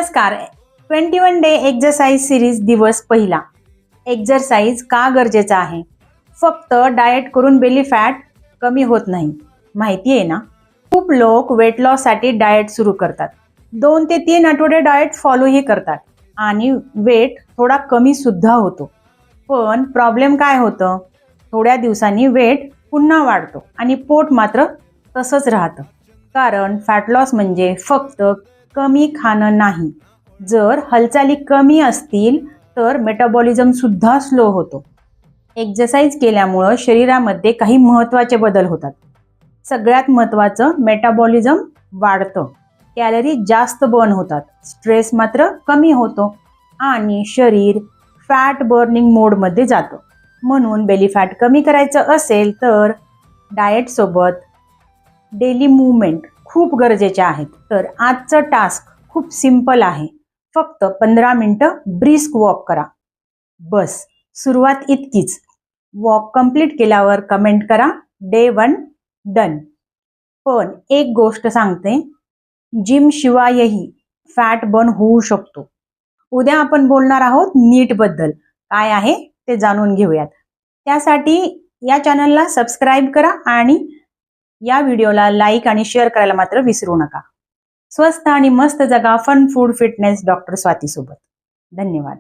नमस्कार. 21 day exercise series दिवस पहिला. एक्सरसाइज का गरजेचा आहे? फक्त डाएट करून बेली फॅट कमी होत नाही, माहिती आहे ना? खूप लोक वेट लॉस साठी डाएट सुरू करतात. 2 ते 3 आठवडे डाएट फॉलोही करतात आणि वेट थोडा कमी सुद्धा होतो. पण प्रॉब्लेम काय होतं? थोड्या दिवसांनी वेट पुन्हा वाढतो आणि पोट मात्र तसंच राहतं. कारण फॅट लॉस म्हणजे फक्त कमी खाणं नाही. जर हालचाली कमी असतील तर मेटाबॉलिझम सुद्धा स्लो होतो. एक्सरसाइज केल्यामुळं शरीरामध्ये काही महत्त्वाचे बदल होतात. सगळ्यात महत्त्वाचं, मेटाबॉलिझम वाढतं, कॅलरी जास्त बर्न होतात, स्ट्रेस मात्र कमी होतो आणि शरीर फॅट बर्निंग मोडमध्ये जातं. म्हणून बेली फॅट कमी करायचं असेल तर डाएट सोबत डेली मूवमेंट खूप गरजेचे आहेत. तर आजचं टास्क खूप सिंपल आहे. फक्त 15 मिनिटं ब्रिस्क वॉक करा. बस, सुरुवात इतकीच. वॉक कंप्लीट केल्यावर कमेंट करा, डे 1 डन. पण एक गोष्ट सांगते, जिम शिवायही फॅट बर्न होऊ शकतो. उद्या आपण बोलणार आहोत नीट बद्दल. काय आहे ते जाणून घेऊयात. त्यासाठी या चॅनलला सबस्क्राईब करा आणि या व्हिडिओला लाईक आणि शेअर करायला मात्र विसरू नका. स्वस्थ आणि मस्त जगा. Fun food fitness doctor Swati सोबत. धन्यवाद.